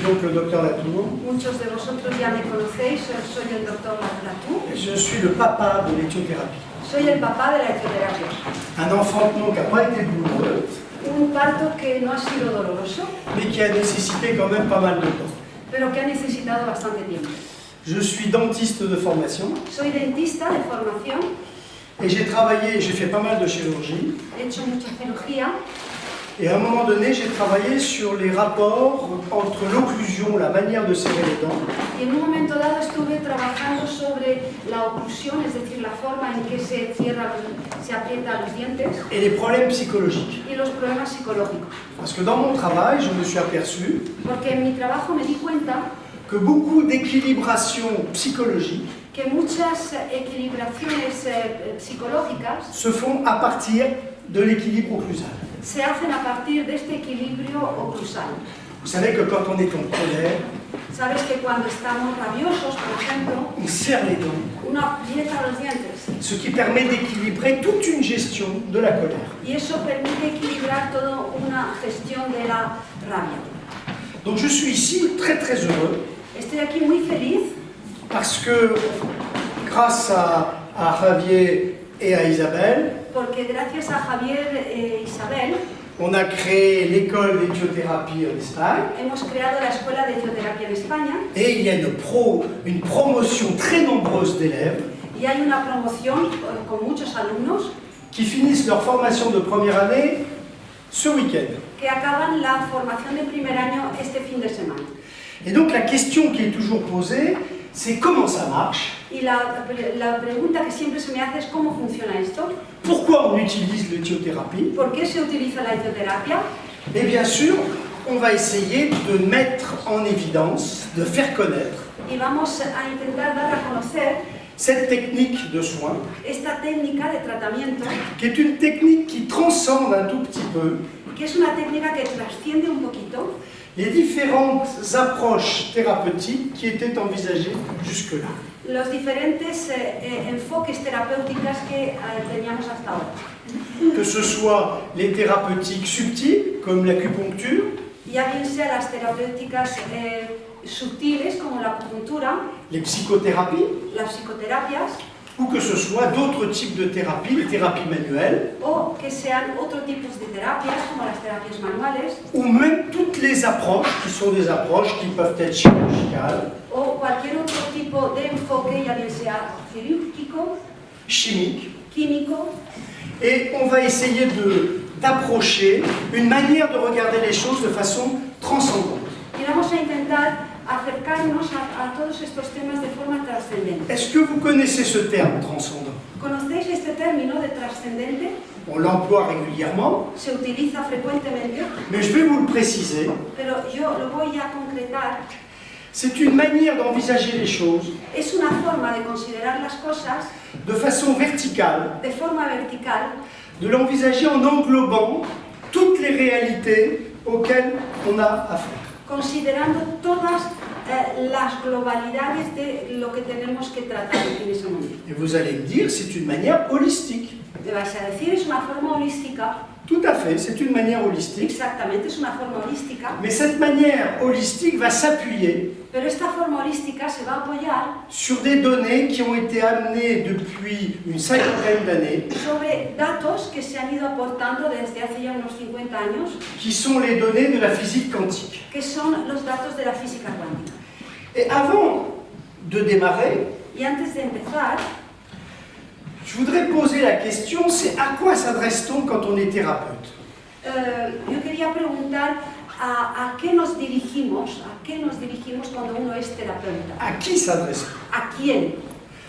Donc le docteur Latour. Muchos de vosotros ya me conocéis, soy el doctor Latour. Je suis le papa de l'éthiothérapie. Soy el papá de la etioterapia. Un enfantement qui n'a pas été douloureux, Un parto que no ha sido doloroso, mais qui a nécessité quand même pas mal de temps. pero que ha necesitado bastante tiempo. Je suis dentiste de formation Soy dentista de formación, et j'ai fait pas mal de chirurgie. he hecho mucha cirugía Et à un moment donné, j'ai travaillé sur les rapports entre l'occlusion, la manière de serrer les dents, y en un momento dado estuve trabajando sobre la oclusión, es decir, la forma en que se cierra, se aprieta los dientes et les problèmes psychologiques. y los problemas psicológicos. Parce que dans mon travail, je me suis aperçu Porque en mi trabajo me di cuenta que beaucoup d'équilibrations psychologiques que muchas equilibraciones psicológicas se font à partir de l'équilibre occlusal. se hacen a partir de este equilibrio oclusal. Vous savez que quand on est en colère, Sabes que cuando estamos rabiosos, por ejemplo, on serre les dents, uno aprieta los dientes ce qui permet d'équilibrer toute une gestion de la colère. y eso permite equilibrar toda una gestión de la rabia. Donc je suis ici très très heureux Estoy aquí muy feliz parce que grâce à Javier et à Isabelle, porque gracias a Javier e Isabel on a créé l'école d'éthiothérapie en Espagne hemos creado la Escuela de Etioterapia en España et il y a une promotion très nombreuse d'élèves y hay una promoción con muchos alumnos qui finissent leur formation de première année ce week-end. que acaban la formación de primer año este fin de semana. Et donc la question qui est toujours posée, c'est comment ça marche? Y la pregunta que siempre se me hace es ¿cómo funciona esto? Pourquoi on utilise l'éthiothérapie? ¿Por qué se utiliza la etioterapia? Et bien sûr, on va essayer de mettre en évidence, de faire connaître Y vamos a intentar dar a conocer cette technique de soins, esta técnica de tratamiento, qui est une technique qui transcende un tout petit peu que es una técnica que trasciende un poquito les différentes approches thérapeutiques qui étaient envisagées jusque-là. los diferentes enfoques terapéuticas que teníamos hasta ahora. Que ce soit les thérapeutiques subtiles, comme l'acupuncture, Ya bien sea las terapéuticas sutiles como la acupuntura, les psychothérapies, las psicoterapias, ou que ce soit d'autres types de thérapies, les thérapies manuelles, o que sean otros tipos de terapias como las terapias manuales, ou même toutes les approches qui sont des approches qui peuvent être chirurgicales, o cualquier otro tipo de enfoque, ya bien sea quirúrgico, chimiques, químico, et on va essayer d'approcher une manière de regarder les choses de façon transcendante. y vamos a intentar acercarnos a todos estos temas de forma trascendente. Est-ce que vous connaissez ce terme transcendant? ¿Conocéis este término de trascendente? On l'emploie régulièrement, Se utiliza frecuentemente, mais je vais vous le préciser. pero yo lo voy a concretar. C'est une manière d'envisager les choses Es una forma de considerar las cosas de façon verticale, de forma vertical, de l'envisager en englobant toutes les réalités auxquelles on a affaire. considerando todas las globalidades de lo que tenemos que tratar en ese momento. Et vous allez me dire, c'est une manière holistique. Me vais a decir, es una forma holística. Tout à fait, c'est une manière holistique. Exactamente, es una forma holística. Mais cette manière holistique va s'appuyer Pero esta forma holística se va a apoyar sur des données qui ont été amenées depuis une cinquantaine d'années, sobre datos que se han ido aportando desde hace ya unos 50 años, qui sont les données de la physique quantique. que son los datos de la física cuántica. Et avant de démarrer, Y antes de empezar, je voudrais poser la question, c'est à quoi s'adresse-t-on quand on est thérapeute? yo quería preguntar a qué nos dirigimos, cuando uno es terapeuta. À qui s'adresse-t-on? ¿A quién?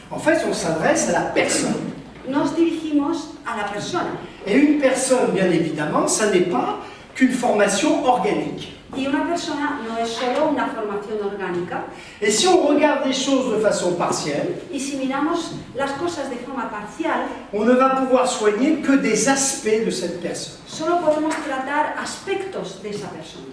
En fait, on s'adresse à la personne. Nos dirigimos a la persona. Et une personne, bien évidemment, ça n'est pas qu'une formation organique. Y una persona no es solo una formación orgánica. Et si on regarde les choses de façon partielle, Y si miramos las cosas de forma parcial, on ne va pouvoir soigner que des aspects de cette personne. solo podemos tratar aspectos de esa persona.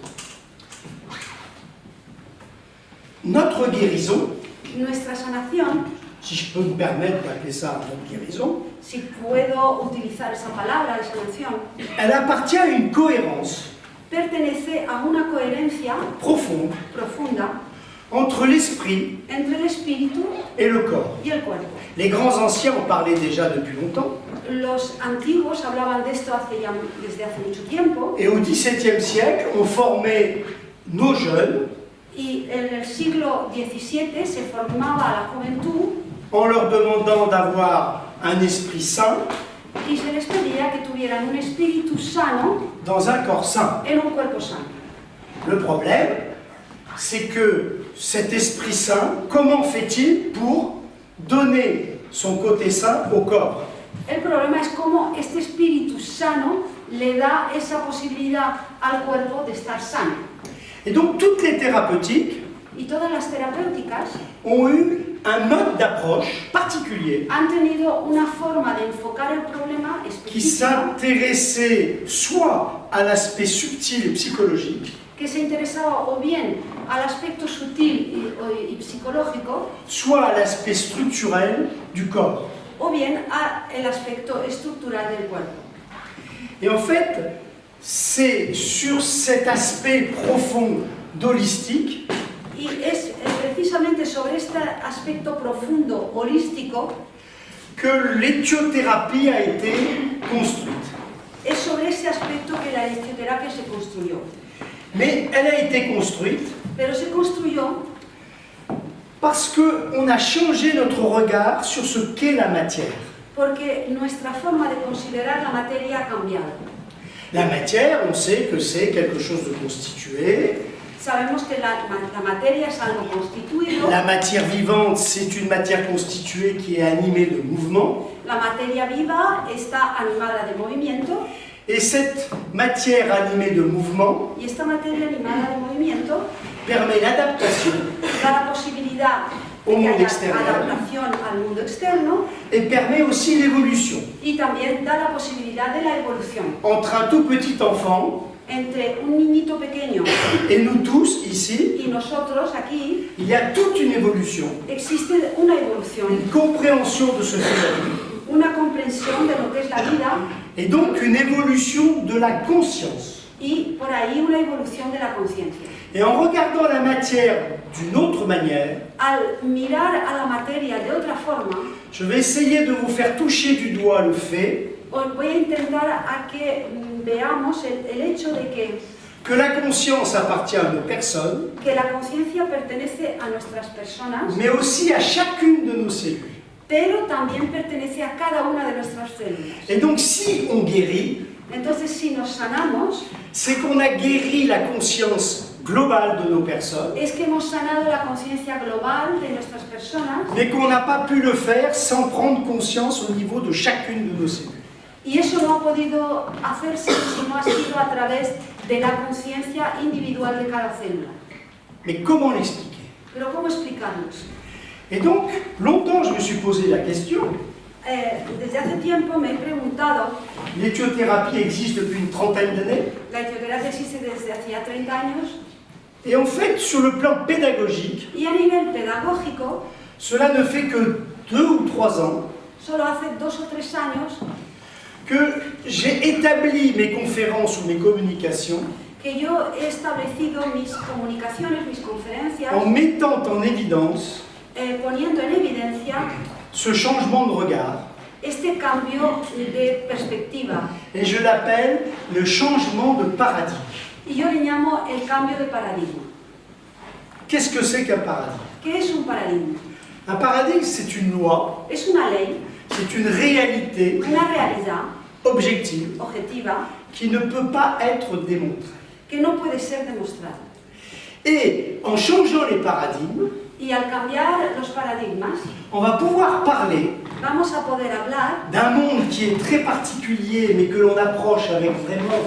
Notre guérison, nuestra sanación, si je peux me permettre d'appeler ça notre guérison, si puedo utilizar esa palabra de sanación, elle appartient à une cohérence pertenece a una coherencia profonde profunda entre l'esprit entre el espíritu et le corps. y el cuerpo. Les grands anciens en parlaient déjà depuis longtemps, Los antiguos hablaban de esto desde hace mucho tiempo et au XVIIe siècle, on formait nos jeunes y en el siglo XVII se formaba a la juventud en leur demandant d'avoir un esprit sain y se les pedía que tuvieran un espíritu sano dans un corps sain. en un cuerpo sano. Le problème, c'est que cet esprit sain, comment fait-il pour donner son côté sain au corps? El problema es cómo este espíritu sano le da esa posibilidad al cuerpo de estar sano. Et donc toutes les thérapeutiques Y todas las terapéuticas ont eu un mode d'approche particulier han tenido una forma de enfocar el problema qui específica s'intéressait soit à l'aspect subtil et psychologique, que se interesaba o bien al aspecto sutil y psicológico soit à l'aspect structurel du corps. o bien al aspecto estructural del cuerpo. Et en fait, c'est sur cet aspect profond d'holistique Y es precisamente sobre este aspecto profundo, holístico, que l'éthiothérapie a été construite. es sobre ese aspecto que la electroterapia se construyó. Mais elle a été construite Pero se construyó parce qu'on a changé notre regard sur ce qu'est la matière. porque nuestra forma de considerar la materia ha cambiado. La matière, on sait que c'est quelque chose de constitué. Sabemos que la materia es algo constituido, La matière vivante, c'est une matière constituée qui est animée de mouvements. la materia viva está animada de movimiento Et cette matière animée de mouvements y esta materia animada de movimiento permet l'adaptation da la posibilidad au de que monde haya extérieur adaptación al mundo externo et permet aussi l'évolution y también da la posibilidad de la evolución. entre un tout petit enfant Entre un niñito pequeño et nous tous ici. y nosotros aquí Il y a toute une évolution, existe una evolución, une compréhension de ce qu'est la vie, una comprensión de lo que es la vida et donc une évolution de la conscience. y por ahí una evolución de la conciencia. Et en regardant la matière d'une autre manière, Al mirar a la materia de otra forma, je vais essayer de vous faire toucher du doigt le fait os voy a intentar a que veamos el hecho de que la conscience appartient à nos personnes, que la conciencia pertenece a nuestras personas, mais aussi à chacune de nos cellules. pero también pertenece a cada una de nuestras células. Et donc si on guérit, Entonces, si nos sanamos, c'est qu'on a guéri la conscience globale de nos personnes, es que hemos sanado la conciencia global de nuestras personas mais qu'on n'a pas pu le faire sans prendre conscience au niveau de chacune de nos cellules. y eso no ha podido hacerse si no ha sido a través de la conciencia individual de cada célula. Mais comment l'expliquer? Pero ¿cómo explicarnos? Et donc, longtemps je me suis posé la question, Desde hace tiempo me he preguntado, l'éthiothérapie existe depuis une trentaine d'années, la electroterapia existe desde hacía 30 años et en fait, sur le plan pédagogique, y a nivel pedagógico, cela ne fait que 2 ou 3 ans solo hace 2 o 3 años que j'ai établi mes conférences ou mes communications que yo he establecido mis comunicaciones, mis conferencias, en mettant en évidence poniendo en evidencia ce changement de regard. este cambio de perspectiva. Et je l'appelle le changement de paradigme. Y yo le llamo el cambio de paradigma. Qu'est-ce que c'est qu'un paradigme? ¿Qué es un paradigma? Un paradigme, c'est une loi, Es una ley, c'est une réalité una realidad objective objetiva qui ne peut pas être démontrée. que no puede ser demostrada. Et en changeant les paradigmes, Y al cambiar los paradigmas, on va pouvoir parler vamos a poder hablar d'un monde qui est très particulier, mais que l'on approche avec vraiment,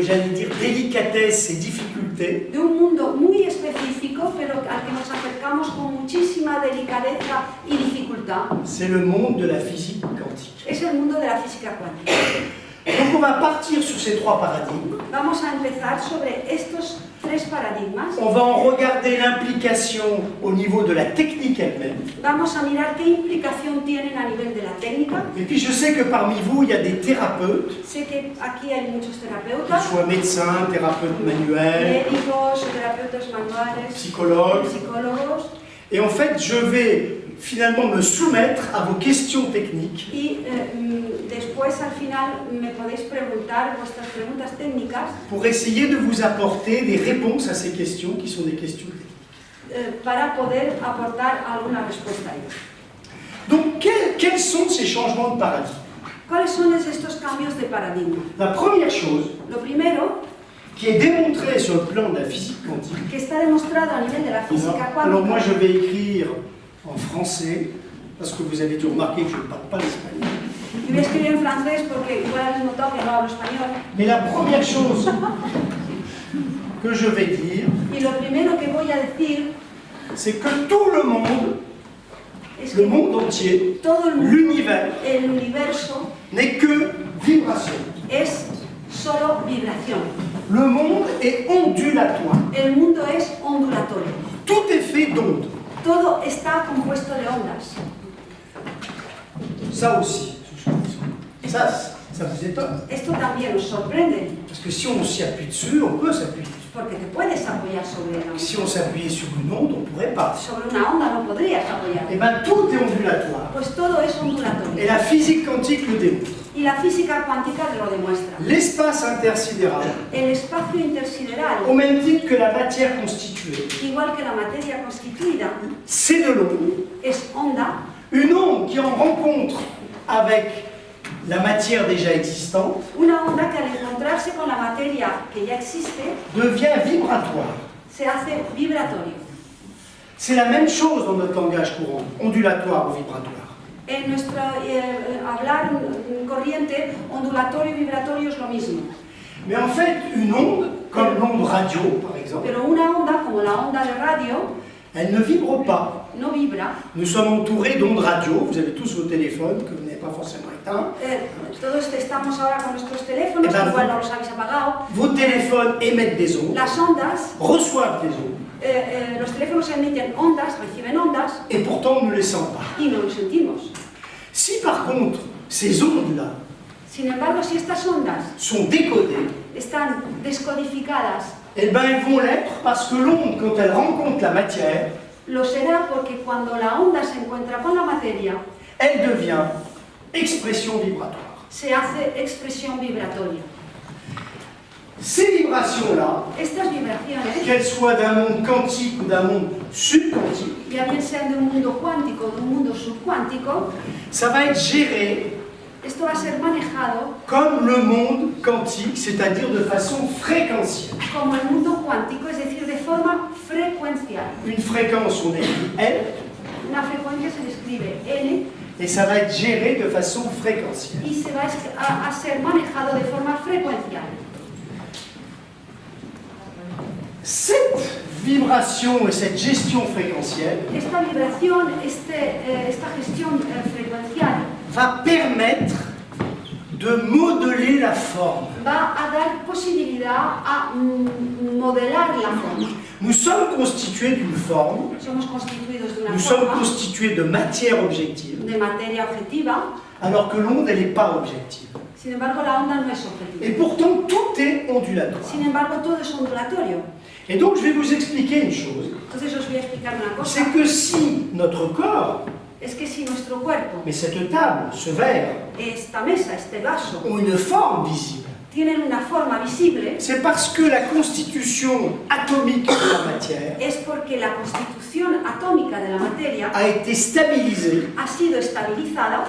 j'allais dire, délicatesse et difficulté. de un mundo muy específico, pero al que nos acercamos con muchísima delicadeza y dificultad. C'est le monde de la physique quantique. Es el mundo de la física cuántica. Donc on va partir sur ces 3 paradigmes Vamos a empezar sobre estos 3 paradigmas. On va en regarder l'implication au niveau de la technique elle-même. Vamos a mirar qué implicación tienen a nivel de la técnica. Et puis je sais que parmi vous, il y a des thérapeutes, Sé que aquí hay muchos qu'ils terapeutas, soient médecins, thérapeutes manuels, médicos, terapeutas manuales, psychologues. psicólogos. Et en fait, je vais finalement me soumettre à vos questions techniques Y después al final me podéis preguntar vuestras preguntas técnicas pour essayer de vous apporter des réponses à ces questions qui sont des questions techniques. para poder aportar alguna respuesta a ello. Donc, quels sont ces changements de paradigme? ¿Cuáles son estos cambios de paradigma? La première chose Lo primero, qui est démontrée sur le plan de la physique quantique, que está demostrado a nivel de la física alors moi cuántica. je vais écrire en français, parce que vous avez dû remarquer que je ne parle pas l'espagnol. Y voy a escribir en francés porque igual habéis notado que no hablo español. Mais la première chose que je vais dire, Y lo primero que voy a decir c'est que tout le monde, es le que monde entier, todo el mundo, l'univers, el universo, n'est que vibration. es solo vibración. Le monde est ondulatoire. El mundo es ondulatorio. Tout est fait d'ondes. Todo está compuesto de ondas. Ça aussi. Ça vous étonne. Esto también nos sorprende, Parce que si on s'y appuie dessus, on peut s'appuyer dessus. porque te puedes apoyar sobre la Si on s'appuyait sur une onde, on ne pourrait pas. sobre una onda, no podrías apoyar. Eh bien, tout est ondulatoire. Pues todo es Et ondulatorio. la physique quantique le démontre. Y la física cuántica te lo demuestra. L'espace intersidéral, El espacio intersideral, au même titre que la matière constituée, igual que la materia constituida, c'est de l'onde. es onda. Une onde qui en rencontre avec la matière déjà existante Una onda que al encontrarse con la materia que ya existe, devient vibratoire. se hace vibratorio. C'est la même chose dans notre langage courant, ondulatoire ou vibratoire. En nuestro hablar corriente, ondulatorio y vibratorio es lo mismo. Mais en fait, une onde, comme l'onde radio par exemple, Pero una onda, como la onda de radio, elle ne vibre pas. no vibra. Nous sommes entourés d'ondes radio, vous avez tous vos téléphones que vous n'avez pas forcément éteints. Todos estamos ahora con nuestros teléfonos, Claro. igual no los habéis apagado. Vos téléphones émettent des ondes, Las ondas, reçoivent des ondes, los teléfonos emiten ondas, reciben ondas et pourtant on ne les sent pas. y no lo sentimos. Si par contre, ces ondes-là Sin embargo, si estas ondas sont décodées, están descodificadas, eh bien elles vont l'être parce que l'onde, quand elle rencontre la matière, lo será porque cuando la onda se encuentra con la materia, elle devient expression vibratoire. se hace expresión vibratoria. Ces vibrations-là, Estas vibraciones, qu'elles soient d'un monde quantique ou d'un monde subquantique, ya bien sean de un mundo cuántico o de un mundo subcuántico, ça va être géré esto va a ser manejado comme le monde quantique, c'est-à-dire de façon fréquentielle. como el mundo cuántico, es decir, de forma frecuencial. Une fréquence, on écrit L, Una frecuencia se describe N et ça va être géré de façon fréquentielle. y se va a ser manejado de forma frecuencial. Cette vibration et cette gestion fréquentielle Esta vibración, esta gestión frecuencial va permettre de modeler la forme. va a dar posibilidad a modelar la forma. Nous sommes constitués d'une forme, Somos constituidos de una nous sommes forma, constitués de matière objective, de materia objetiva, alors que l'onde, elle n'est pas objective. sin embargo la onda no es Et objetiva. pourtant, tout est ondulatoire. Sin embargo todo es ondulatorio. Et donc, je vais vous expliquer une chose. Entonces os voy a explicar una cosa. C'est que si notre corps, Es que si nuestro cuerpo, mais cette table, ce verre, esta mesa, este vaso, ont une forme visible, tienen una forma visible, c'est parce que la constitution atomique de la matière es porque la constitución atómica de la materia a été stabilisée. ha sido estabilizada,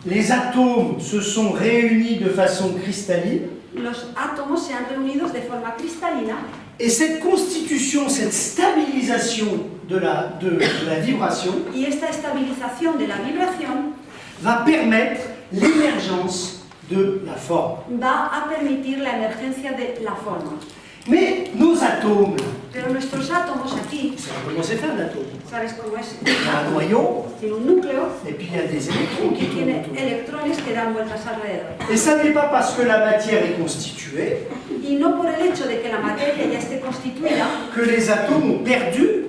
Les atomes se sont réunis de façon cristalline. los átomos se han reunido de forma cristalina Et cette constitution, cette stabilisation de la vibration y esta estabilización de la vibración va permettre l'émergence de la forme. va a permitir la emergencia de la forma. Mais nos atomes, Pero nuestros átomos aquí, Vous savez comment c'est fait un atome? ¿sabes cómo es? Il y a un noyau, Tiene un núcleo et puis il y a des électrons qui y tournent tiene autour. electrones que dan vueltas alrededor. Et ça n'est pas parce que la matière est constituée Y no por el hecho de que la materia ya esté constituida, que les atomes ont perdu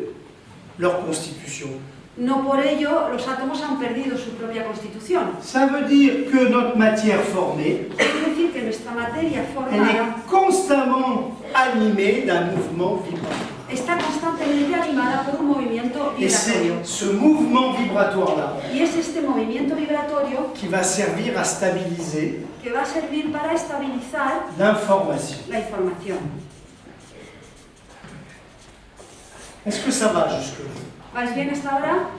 leur constitution. no por ello los átomos han perdido su propia constitución. Ça veut dire que notre matière formée, Quiere decir que nuestra materia elle formada est constamment animée d'un mouvement vibratoire. está constantemente animada por un movimiento Et c'est vibratorio. ce mouvement vibratoire-là Y es este movimiento vibratorio qui va servir à stabiliser que va a servir para estabilizar l'information. la información. Est-ce que ça va jusque-là? ¿Vais bien hasta ahora?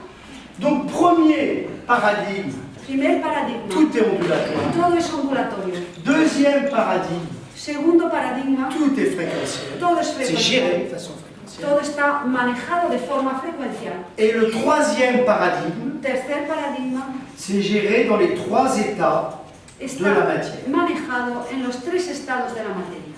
Donc, premier paradigme, Primer paradigma. tout est ondulatoire. Todo es ondulatorio. Deuxième paradigme, Segundo paradigma. tout est fréquentiel. Todo es C'est géré frecuencial. de façon fréquentielle. Todo está manejado de forma frecuencial. Et le troisième paradigme, Tercer paradigma. c'est géré dans les trois états de la Está matière. manejado en los tres estados de la materia.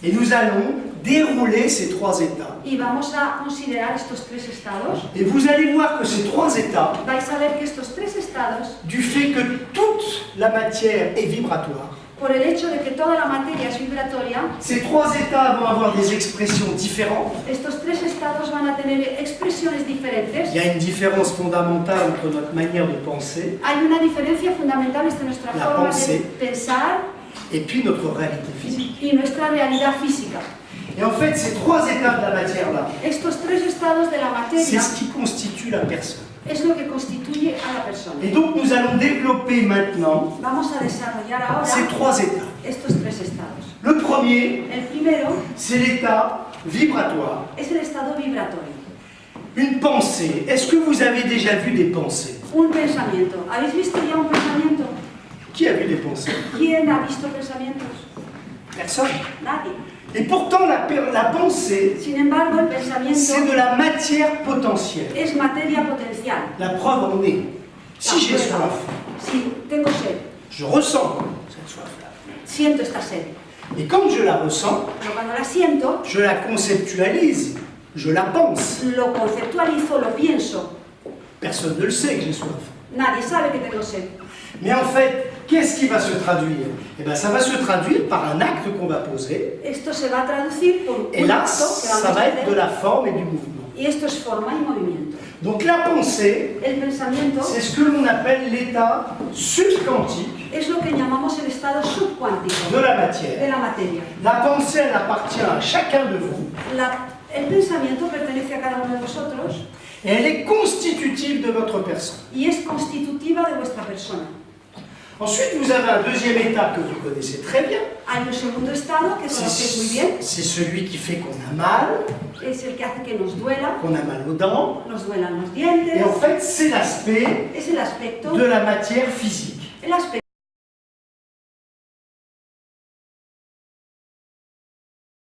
Et nous allons dérouler ces trois états. Y vamos a considerar estos tres estados. Et vous allez voir que ces trois états, Vais a ver que estos tres estados, du fait que toute la matière est vibratoire, por el hecho de que toda la materia es vibratoria, ces trois états vont avoir des expressions différentes. estos tres estados van a tener expresiones diferentes. Il y a une différence fondamentale entre notre manière de penser Hay una diferencia fundamental entre nuestra La forma pensée. de pensar et puis notre réalité physique. y nuestra realidad física. Et en fait, ces trois états de la matière-là, Estos tres estados de la c'est materia ce qui constitue la personne. es lo que constituye a la persona. Et donc, nous allons développer maintenant Vamos a desarrollar ahora ces trois états. estos tres estados. Le premier, El primero c'est l'état vibratoire. es el estado vibratorio. Une pensée. Est-ce que vous avez déjà vu des pensées? Un pensamiento. ¿Habéis visto ya un pensamiento? Qui a vu des pensées? ¿Quién ha visto pensamientos? Personne. Nadie. Et pourtant, la pensée, Sin embargo, el c'est pensamiento de la matière potentielle. es materia potencial. La preuve en est. Si j'ai La soif, prueba. Si tengo sed, je ressens cette soif-là. siento esta sed. Et quand je la ressens, Pero cuando la siento, je la conceptualise, je la pense. lo conceptualizo, lo pienso. Personne ne le sait que j'ai soif. Nadie sabe que tengo sed. Mais en fait, qu'est-ce qui va se traduire? Eh bien, ça va se traduire par un acte qu'on va poser. Esto se va a traducir por Et un là, acto que ça vamos a va être de hacer. la forme et du mouvement. Y esto es forma y movimiento. Donc la pensée, El pensamiento c'est ce que l'on appelle l'état subquantique es lo que llamamos el estado subcuántico de la de matière. la materia. La pensée, elle appartient à chacun de vous El pensamiento pertenece a cada uno de vosotros et elle est constitutive de votre personne. y es constitutiva de vuestra persona. Ensuite, vous avez un deuxième état que vous connaissez très bien. Hay un segundo estado que conocéis muy bien, C'est celui qui fait qu'on a mal, es el que hace que nos duela, qu'on a mal aux dents. nos duelan los Et en dientes, fait, c'est l'aspect es el aspecto, de la matière physique. el aspecto